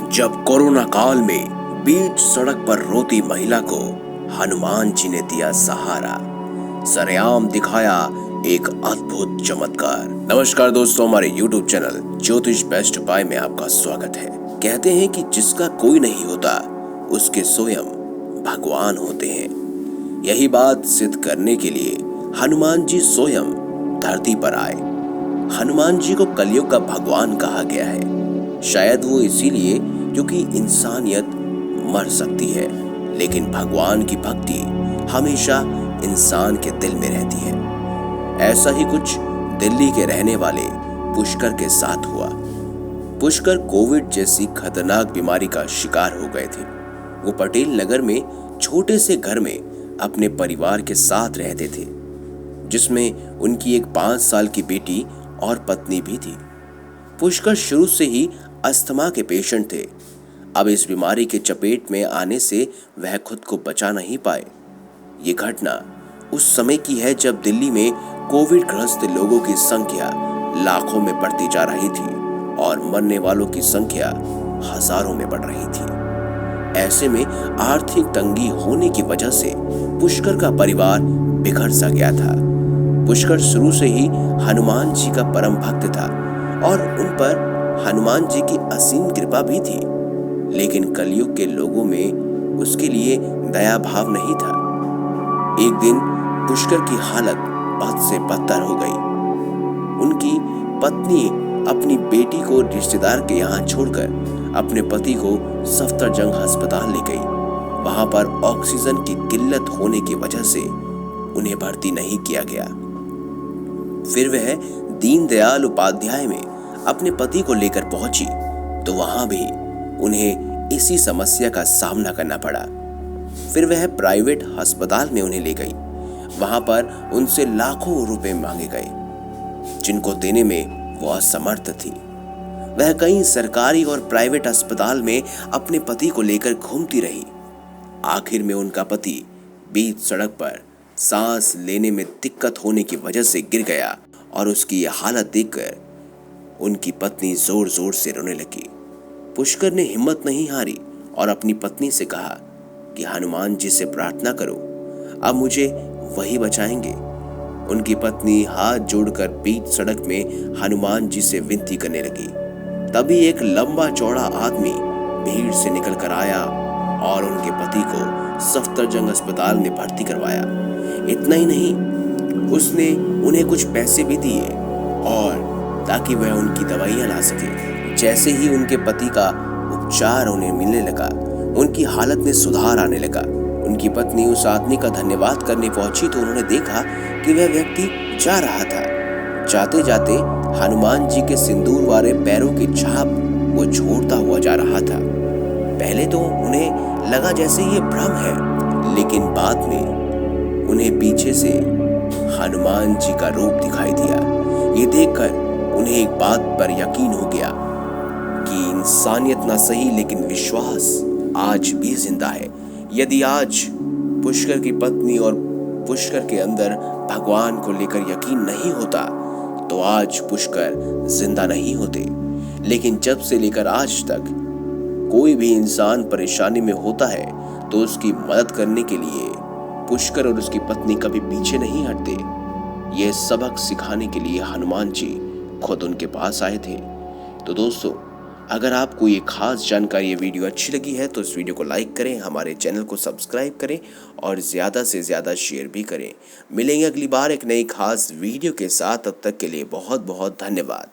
जब कोरोना काल में बीच सड़क पर रोती महिला को हनुमान जी ने दिया सहारा, सरेआम दिखाया एक अद्भुत चमत्कार। नमस्कार दोस्तों, हमारे YouTube चैनल ज्योतिष बेस्ट बाय में आपका स्वागत है। कहते हैं कि जिसका कोई नहीं होता उसके स्वयं भगवान होते हैं। यही बात सिद्ध करने के लिए हनुमान जी स्वयं धरती पर आए। हनुमान जी को कलयुग का भगवान कहा गया है। शायद वो इसीलिए क्योंकि इंसानियत मर सकती है, लेकिन भगवान की भक्ति हमेशा इंसान के दिल में रहती है। ऐसा ही कुछ दिल्ली के रहने वाले पुष्कर के साथ हुआ। पुष्कर कोविड जैसी खतरनाक बीमारी का शिकार हो गए थे। वो पटेल नगर में छोटे से घर में अपने परिवार के साथ रहते थे, जिसमें उनकी एक 5 साल की बेटी और पत्नी भी थी। पुष्कर शुरू से ही अस्थमा के पेशेंट थे। अब इस बीमारी के चपेट में आने से वह खुद को बचा नहीं पाए। ये घटना उस समय की है जब दिल्ली में कोविड ग्रस्त लोगों की संख्या लाखों में बढ़ती जा रही थी और मरने वालों की संख्या हजारों में बढ़ रही थी। ऐसे में आर्थिक तंगी होने की वजह से पुष्कर का परिवार बिखर सा गया था। पुष्कर शुरू से ही हनुमान जी का परम भक्त था और उन पर हनुमान जी की असीम कृपा भी थी, लेकिन कलयुग के लोगों में उसके लिए दया भाव नहीं था। एक दिन पुष्कर की हालत बद से बदतर हो गई। उनकी पत्नी अपनी बेटी को रिश्तेदार के यहाँ छोड़कर अपने पति को सफदरजंग अस्पताल ले गई। वहां पर ऑक्सीजन की किल्लत होने की वजह से उन्हें भर्ती नहीं किया गया। फिर वह दीनदयाल उपाध्याय में अपने पति को लेकर पहुंची तो वहां भी उन्हें इसी समस्या का सामना करना पड़ा। फिर वह प्राइवेट अस्पताल में उन्हें ले गई। वहां पर उनसे लाखों रुपए मांगे गए, जिनको देने में वो असमर्थ थी। वह कई सरकारी और प्राइवेट अस्पताल में अपने पति को लेकर घूमती रही। आखिर में उनका पति बीच सड़क पर सांस लेने में दिक्कत होने की वजह से गिर गया और उसकी यह हालत देखकर उनकी पत्नी जोर जोर से रोने लगी। पुष्कर ने हिम्मत नहीं हारी और अपनी पत्नी से कहा कि हनुमान जी से प्रार्थना करो, अब मुझे वही बचाएंगे। उनकी पत्नी हाथ जोड़कर बीच सड़क में हनुमान जी से विनती करने लगी। तभी एक लंबा चौड़ा आदमी भीड़ से निकल कर आया और उनके पति को सफदरजंग अस्पताल में भर्ती करवाया। इतना ही नहीं, उसने उन्हें कुछ पैसे भी दिए और ताकि वह उनकी दवाइयां ला सके। जैसे ही उनके पति का उपचार उन्हें मिलने लगा, उनकी हालत में सुधार आने लगा। उनकी पत्नी उस आदमी का धन्यवाद करने पहुंची तो उन्होंने देखा कि वह व्यक्ति जा रहा था। जाते जाते हनुमान जी के सिंदूर वाले पैरों की छाप वो छोड़ता हुआ जा रहा था। पहले तो उन्हें लगा जैसे ये भ्रम है, लेकिन बाद में उन्हें पीछे से हनुमान जी का रूप दिखाई दिया। ये देखकर उन्हें एक बात पर यकीन हो गया कि इंसानियत ना सही लेकिन विश्वास आज भी जिंदा है। यदि आज पुष्कर की पत्नी और पुष्कर के अंदर भगवान को लेकर यकीन नहीं होता तो आज पुष्कर जिंदा नहीं होते। लेकिन जब से लेकर आज तक कोई भी इंसान परेशानी में होता है तो उसकी मदद करने के लिए पुष्कर और उसकी पत्नी कभी पीछे नहीं हटते। यह सबक सिखाने के लिए हनुमान जी खुद उनके पास आए थे। तो दोस्तों, अगर आपको ये खास जानकारी, ये वीडियो अच्छी लगी है तो इस वीडियो को लाइक करें, हमारे चैनल को सब्सक्राइब करें और ज़्यादा से ज़्यादा शेयर भी करें। मिलेंगे अगली बार एक नई खास वीडियो के साथ। तब तक के लिए बहुत बहुत धन्यवाद।